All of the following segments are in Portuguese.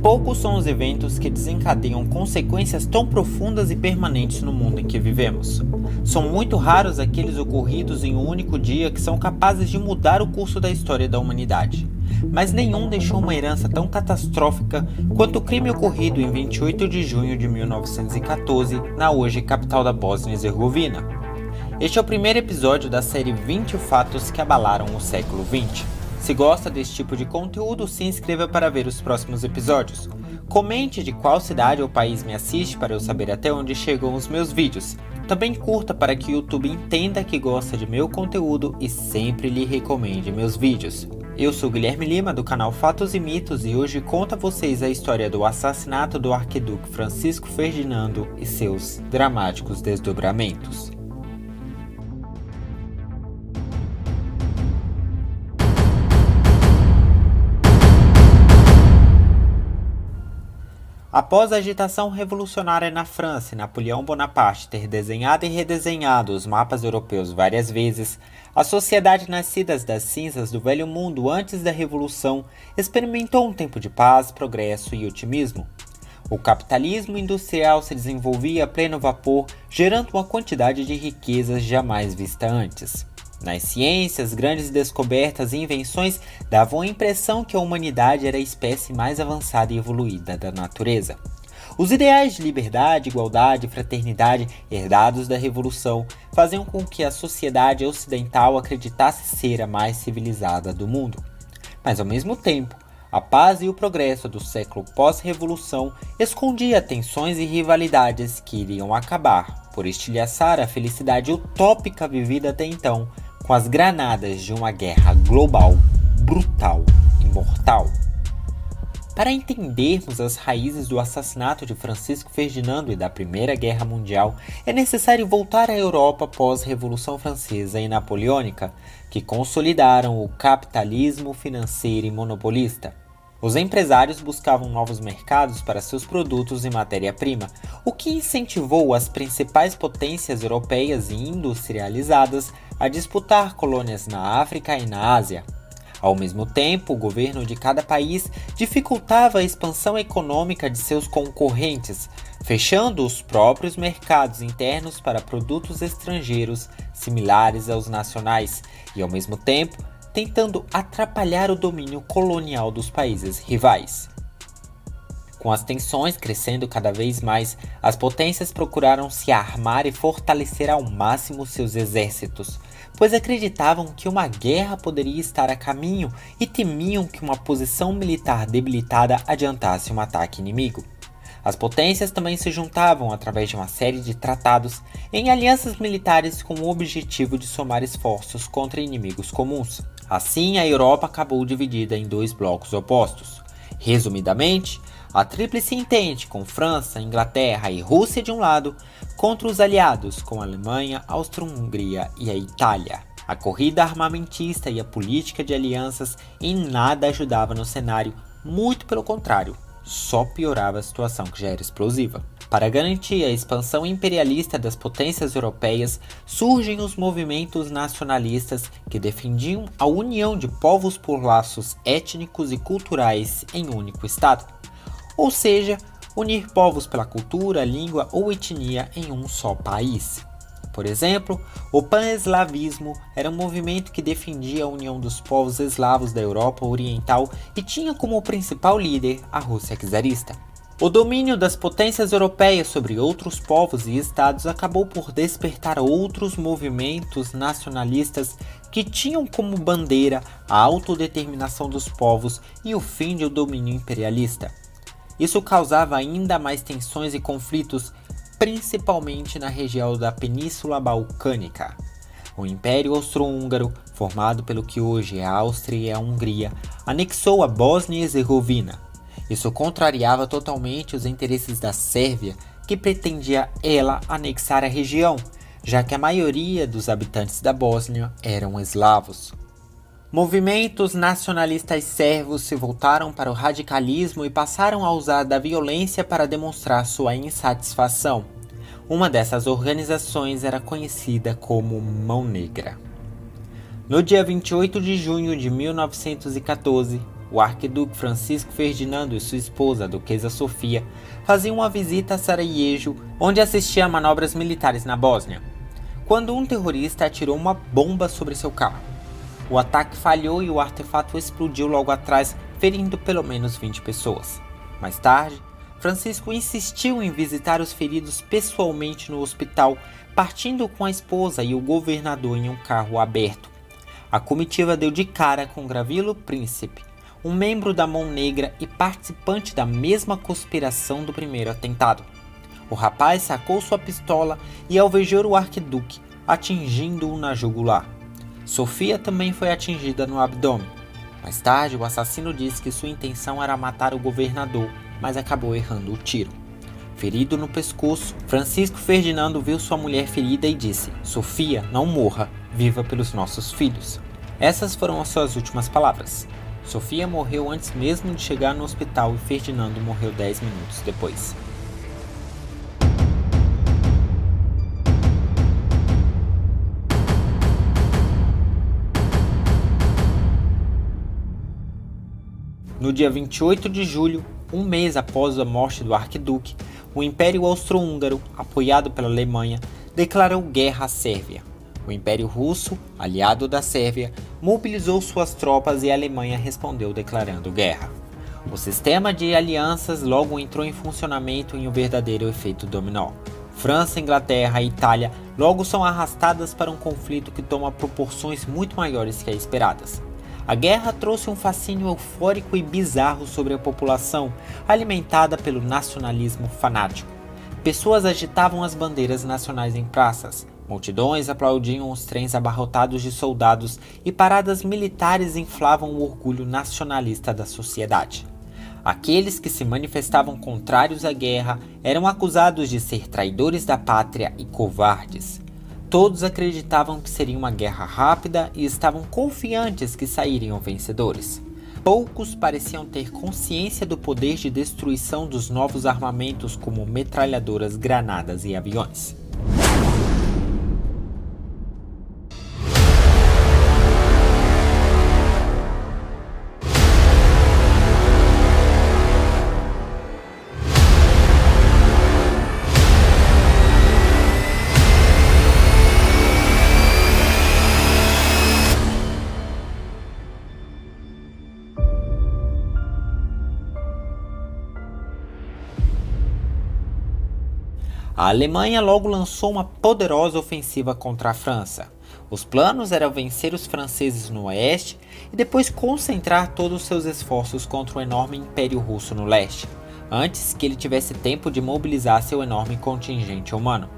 Poucos são os eventos que desencadeiam consequências tão profundas e permanentes no mundo em que vivemos. São muito raros aqueles ocorridos em um único dia que são capazes de mudar o curso da história da humanidade. Mas nenhum deixou uma herança tão catastrófica quanto o crime ocorrido em 28 de junho de 1914, na hoje capital da Bósnia e Herzegovina. Este é o primeiro episódio da série 20 fatos que abalaram o século XX. Se gosta desse tipo de conteúdo, se inscreva para ver os próximos episódios. Comente de qual cidade ou país me assiste para eu saber até onde chegam os meus vídeos. Também curta para que o YouTube entenda que gosta de meu conteúdo e sempre lhe recomende meus vídeos. Eu sou Guilherme Lima, do canal Fatos e Mitos, e hoje conto a vocês a história do assassinato do arquiduque Francisco Ferdinando e seus dramáticos desdobramentos. Após a agitação revolucionária na França e Napoleão Bonaparte ter desenhado e redesenhado os mapas europeus várias vezes, a sociedade nascida das cinzas do velho mundo antes da Revolução experimentou um tempo de paz, progresso e otimismo. O capitalismo industrial se desenvolvia a pleno vapor, gerando uma quantidade de riquezas jamais vista antes. Nas ciências, grandes descobertas e invenções davam a impressão que a humanidade era a espécie mais avançada e evoluída da natureza. Os ideais de liberdade, igualdade e fraternidade herdados da Revolução faziam com que a sociedade ocidental acreditasse ser a mais civilizada do mundo. Mas ao mesmo tempo, a paz e o progresso do século pós-revolução escondia tensões e rivalidades que iriam acabar por estilhaçar a felicidade utópica vivida até então, com as granadas de uma guerra global, brutal e mortal. Para entendermos as raízes do assassinato de Francisco Ferdinando e da Primeira Guerra Mundial, é necessário voltar à Europa pós-Revolução Francesa e Napoleônica, que consolidaram o capitalismo financeiro e monopolista. Os empresários buscavam novos mercados para seus produtos e matéria-prima, o que incentivou as principais potências europeias e industrializadas a disputar colônias na África e na Ásia. Ao mesmo tempo, o governo de cada país dificultava a expansão econômica de seus concorrentes, fechando os próprios mercados internos para produtos estrangeiros similares aos nacionais e, ao mesmo tempo, tentando atrapalhar o domínio colonial dos países rivais. Com as tensões crescendo cada vez mais, as potências procuraram se armar e fortalecer ao máximo seus exércitos, pois acreditavam que uma guerra poderia estar a caminho e temiam que uma posição militar debilitada adiantasse um ataque inimigo. As potências também se juntavam através de uma série de tratados em alianças militares com o objetivo de somar esforços contra inimigos comuns. Assim, a Europa acabou dividida em dois blocos opostos. Resumidamente, a Tríplice Entente com França, Inglaterra e Rússia de um lado, contra os aliados com a Alemanha, Áustria-Hungria e a Itália. A corrida armamentista e a política de alianças em nada ajudava no cenário, muito pelo contrário, só piorava a situação que já era explosiva. Para garantir a expansão imperialista das potências europeias, surgem os movimentos nacionalistas que defendiam a união de povos por laços étnicos e culturais em um único estado. Ou seja, unir povos pela cultura, língua ou etnia em um só país. Por exemplo, o pan-eslavismo era um movimento que defendia a união dos povos eslavos da Europa Oriental e tinha como principal líder a Rússia czarista. O domínio das potências europeias sobre outros povos e estados acabou por despertar outros movimentos nacionalistas que tinham como bandeira a autodeterminação dos povos e o fim do domínio imperialista. Isso causava ainda mais tensões e conflitos, principalmente na região da Península Balcânica. O Império Austro-Húngaro, formado pelo que hoje é a Áustria e a Hungria, anexou a Bósnia e Herzegovina. Isso contrariava totalmente os interesses da Sérvia, que pretendia ela anexar a região, já que a maioria dos habitantes da Bósnia eram eslavos. Movimentos nacionalistas sérvios se voltaram para o radicalismo e passaram a usar da violência para demonstrar sua insatisfação. Uma dessas organizações era conhecida como Mão Negra. No dia 28 de junho de 1914, o arquiduque Francisco Ferdinando e sua esposa, a duquesa Sofia, faziam uma visita a Sarajevo, onde assistia a manobras militares na Bósnia, quando um terrorista atirou uma bomba sobre seu carro. O ataque falhou e o artefato explodiu logo atrás, ferindo pelo menos 20 pessoas. Mais tarde, Francisco insistiu em visitar os feridos pessoalmente no hospital, partindo com a esposa e o governador em um carro aberto. A comitiva deu de cara com Gavrilo Princip, um membro da Mão Negra e participante da mesma conspiração do primeiro atentado. O rapaz sacou sua pistola e alvejou o arquiduque, atingindo-o na jugular. Sofia também foi atingida no abdômen. Mais tarde, o assassino disse que sua intenção era matar o governador, mas acabou errando o tiro. Ferido no pescoço, Francisco Ferdinando viu sua mulher ferida e disse: "Sofia, não morra, viva pelos nossos filhos." Essas foram as suas últimas palavras. Sofia morreu antes mesmo de chegar no hospital e Ferdinando morreu 10 minutos depois. No dia 28 de julho, um mês após a morte do arquiduque, o Império Austro-Húngaro, apoiado pela Alemanha, declarou guerra à Sérvia. O Império Russo, aliado da Sérvia, mobilizou suas tropas e a Alemanha respondeu declarando guerra. O sistema de alianças logo entrou em funcionamento em um verdadeiro efeito dominó. França, Inglaterra e Itália logo são arrastadas para um conflito que toma proporções muito maiores que as esperadas. A guerra trouxe um fascínio eufórico e bizarro sobre a população, alimentada pelo nacionalismo fanático. Pessoas agitavam as bandeiras nacionais em praças, multidões aplaudiam os trens abarrotados de soldados e paradas militares inflavam o orgulho nacionalista da sociedade. Aqueles que se manifestavam contrários à guerra eram acusados de ser traidores da pátria e covardes. Todos acreditavam que seria uma guerra rápida e estavam confiantes que sairiam vencedores. Poucos pareciam ter consciência do poder de destruição dos novos armamentos como metralhadoras, granadas e aviões. A Alemanha logo lançou uma poderosa ofensiva contra a França. Os planos eram vencer os franceses no oeste e depois concentrar todos os seus esforços contra o enorme Império Russo no leste, antes que ele tivesse tempo de mobilizar seu enorme contingente humano.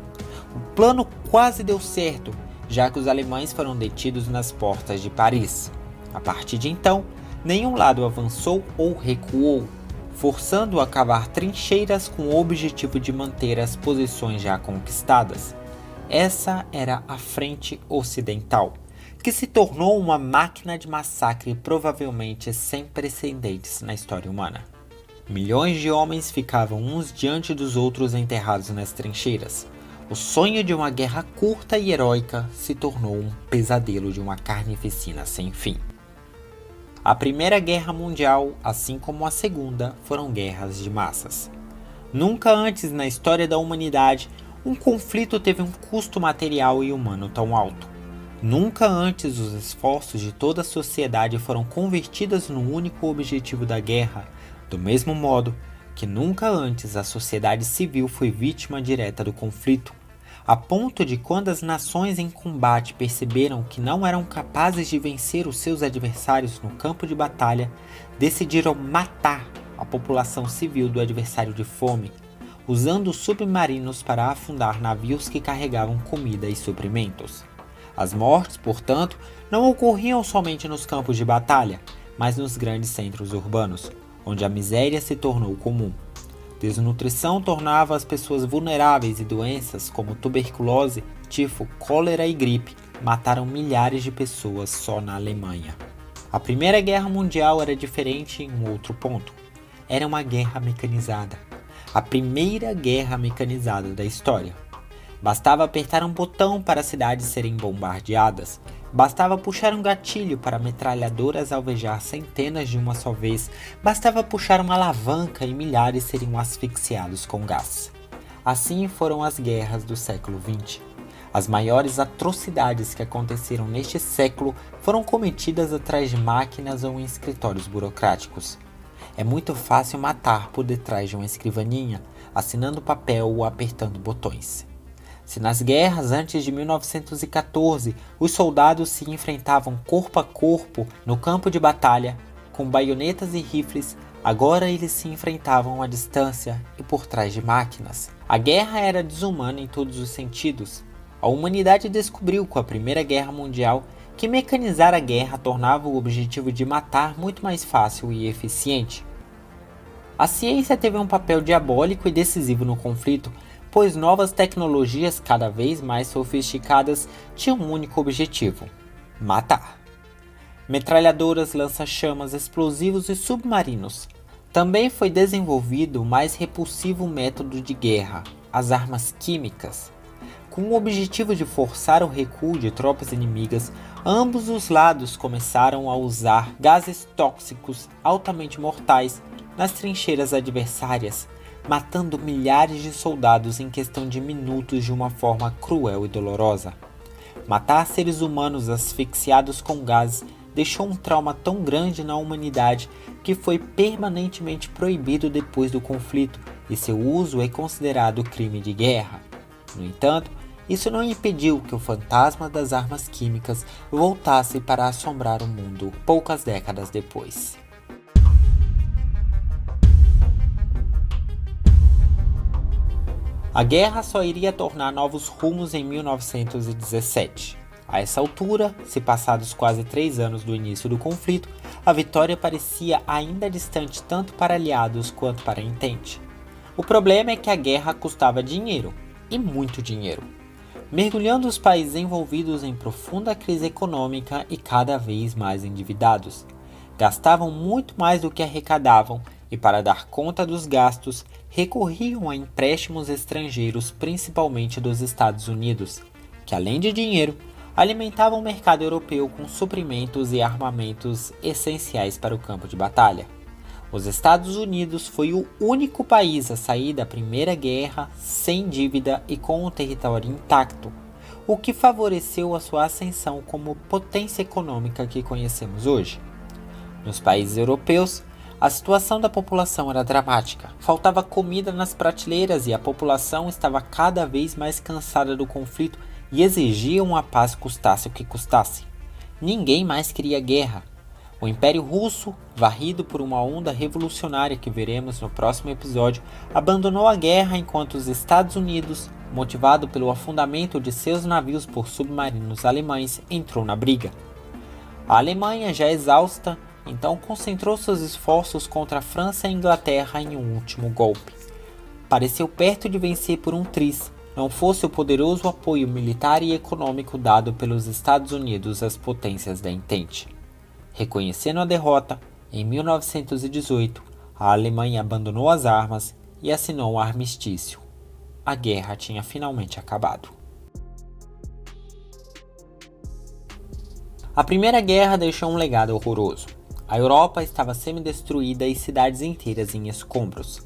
O plano quase deu certo, já que os alemães foram detidos nas portas de Paris. A partir de então, nenhum lado avançou ou recuou, forçando a cavar trincheiras com o objetivo de manter as posições já conquistadas. Essa era a Frente Ocidental, que se tornou uma máquina de massacre provavelmente sem precedentes na história humana. Milhões de homens ficavam uns diante dos outros enterrados nas trincheiras. O sonho de uma guerra curta e heróica se tornou um pesadelo de uma carnificina sem fim. A Primeira Guerra Mundial, assim como a Segunda, foram guerras de massas. Nunca antes na história da humanidade, um conflito teve um custo material e humano tão alto. Nunca antes os esforços de toda a sociedade foram convertidos no único objetivo da guerra, do mesmo modo que nunca antes a sociedade civil foi vítima direta do conflito, a ponto de quando as nações em combate perceberam que não eram capazes de vencer os seus adversários no campo de batalha, decidiram matar a população civil do adversário de fome, usando submarinos para afundar navios que carregavam comida e suprimentos. As mortes, portanto, não ocorriam somente nos campos de batalha, mas nos grandes centros urbanos, onde a miséria se tornou comum. Desnutrição tornava as pessoas vulneráveis e doenças como tuberculose, tifo, cólera e gripe mataram milhares de pessoas só na Alemanha. A Primeira Guerra Mundial era diferente em um outro ponto. Era uma guerra mecanizada. A primeira guerra mecanizada da história. Bastava apertar um botão para as cidades serem bombardeadas, Bastava puxar um gatilho para metralhadoras alvejar centenas de uma só vez, bastava puxar uma alavanca e milhares seriam asfixiados com gás. Assim foram as guerras do século XX. As maiores atrocidades que aconteceram neste século foram cometidas atrás de máquinas ou em escritórios burocráticos. É muito fácil matar por detrás de uma escrivaninha, assinando papel ou apertando botões. Se nas guerras antes de 1914 os soldados se enfrentavam corpo a corpo no campo de batalha, com baionetas e rifles, agora eles se enfrentavam à distância e por trás de máquinas. A guerra era desumana em todos os sentidos. A humanidade descobriu com a Primeira Guerra Mundial que mecanizar a guerra tornava o objetivo de matar muito mais fácil e eficiente. A ciência teve um papel diabólico e decisivo no conflito, pois novas tecnologias cada vez mais sofisticadas tinham um único objetivo: matar. Metralhadoras, lança-chamas, explosivos e submarinos. Também foi desenvolvido o mais repulsivo método de guerra, as armas químicas. Com o objetivo de forçar o recuo de tropas inimigas, ambos os lados começaram a usar gases tóxicos altamente mortais nas trincheiras adversárias, matando milhares de soldados em questão de minutos de uma forma cruel e dolorosa. Matar seres humanos asfixiados com gases deixou um trauma tão grande na humanidade que foi permanentemente proibido depois do conflito e seu uso é considerado crime de guerra. No entanto, isso não impediu que o fantasma das armas químicas voltasse para assombrar o mundo poucas décadas depois. A guerra só iria tornar novos rumos em 1917. A essa altura, se passados quase 3 anos do início do conflito, a vitória parecia ainda distante tanto para aliados quanto para Entente. O problema é que a guerra custava dinheiro, e muito dinheiro, mergulhando os países envolvidos em profunda crise econômica e cada vez mais endividados. Gastavam muito mais do que arrecadavam e, para dar conta dos gastos, recorriam a empréstimos estrangeiros, principalmente dos Estados Unidos, que além de dinheiro, alimentavam o mercado europeu com suprimentos e armamentos essenciais para o campo de batalha. Os Estados Unidos foi o único país a sair da Primeira Guerra sem dívida e com o território intacto, o que favoreceu a sua ascensão como potência econômica que conhecemos hoje. Nos países europeus, a situação da população era dramática. Faltava comida nas prateleiras e a população estava cada vez mais cansada do conflito e exigia uma paz custasse o que custasse. Ninguém mais queria guerra. O Império Russo, varrido por uma onda revolucionária que veremos no próximo episódio, abandonou a guerra enquanto os Estados Unidos, motivado pelo afundamento de seus navios por submarinos alemães, entrou na briga. A Alemanha, já exausta, então concentrou seus esforços contra a França e a Inglaterra em um último golpe. Pareceu perto de vencer por um triz, não fosse o poderoso apoio militar e econômico dado pelos Estados Unidos às potências da Entente. Reconhecendo a derrota, em 1918, a Alemanha abandonou as armas e assinou um armistício. A guerra tinha finalmente acabado. A Primeira Guerra deixou um legado horroroso. A Europa estava semi-destruída e cidades inteiras em escombros.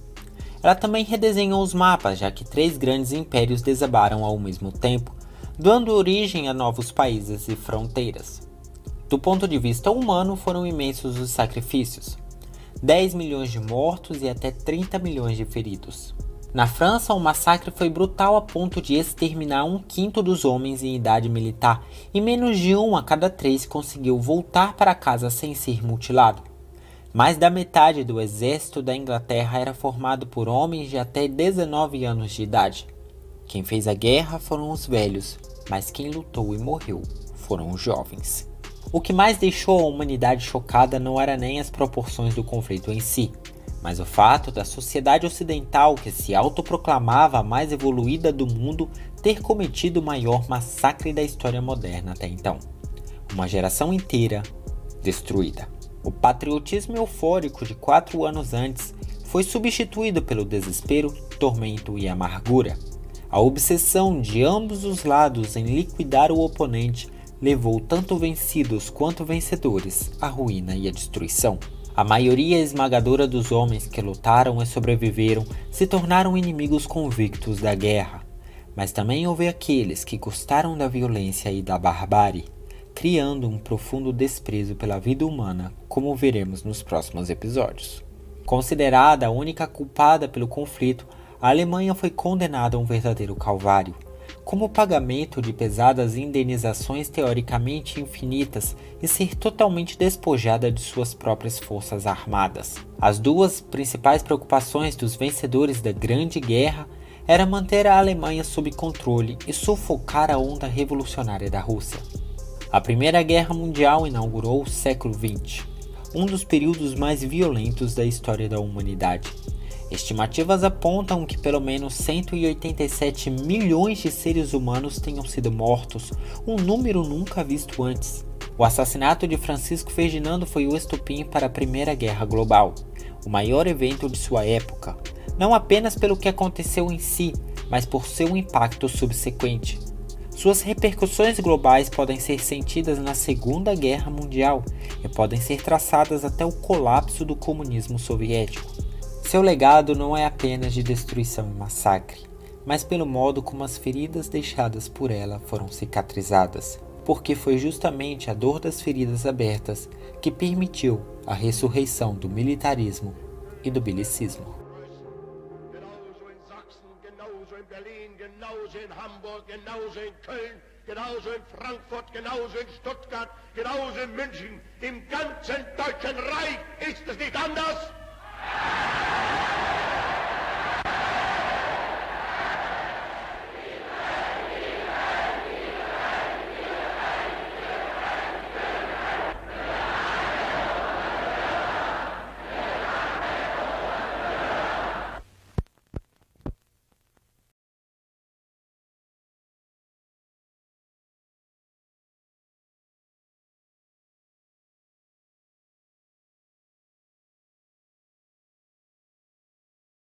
Ela também redesenhou os mapas, já que 3 grandes impérios desabaram ao mesmo tempo, dando origem a novos países e fronteiras. Do ponto de vista humano, foram imensos os sacrifícios. 10 milhões de mortos e até 30 milhões de feridos. Na França, o massacre foi brutal a ponto de exterminar 1/5 dos homens em idade militar e menos de 1 a cada 3 conseguiu voltar para casa sem ser mutilado. Mais da metade do exército da Inglaterra era formado por homens de até 19 anos de idade. Quem fez a guerra foram os velhos, mas quem lutou e morreu foram os jovens. O que mais deixou a humanidade chocada não era nem as proporções do conflito em si, mas o fato da sociedade ocidental, que se autoproclamava a mais evoluída do mundo, ter cometido o maior massacre da história moderna até então. Uma geração inteira destruída. O patriotismo eufórico de 4 anos antes foi substituído pelo desespero, tormento e amargura. A obsessão de ambos os lados em liquidar o oponente levou tanto vencidos quanto vencedores à ruína e à destruição. A maioria esmagadora dos homens que lutaram e sobreviveram se tornaram inimigos convictos da guerra, mas também houve aqueles que gostaram da violência e da barbárie, criando um profundo desprezo pela vida humana, como veremos nos próximos episódios. Considerada a única culpada pelo conflito, a Alemanha foi condenada a um verdadeiro calvário. Como pagamento de pesadas indenizações teoricamente infinitas e ser totalmente despojada de suas próprias forças armadas. As duas principais preocupações dos vencedores da Grande Guerra era manter a Alemanha sob controle e sufocar a onda revolucionária da Rússia. A Primeira Guerra Mundial inaugurou o século XX, um dos períodos mais violentos da história da humanidade. Estimativas apontam que pelo menos 187 milhões de seres humanos tenham sido mortos, um número nunca visto antes. O assassinato de Francisco Ferdinando foi o estopim para a Primeira Guerra Global, o maior evento de sua época, não apenas pelo que aconteceu em si, mas por seu impacto subsequente. Suas repercussões globais podem ser sentidas na Segunda Guerra Mundial e podem ser traçadas até o colapso do comunismo soviético. Seu legado não é apenas de destruição e massacre, mas pelo modo como as feridas deixadas por ela foram cicatrizadas, porque foi justamente a dor das feridas abertas que permitiu a ressurreição do militarismo e do belicismo. Genauso in Frankfurt, genauso in Stuttgart, genauso in München, im ganzen Deutschen Reich ist es nicht anders.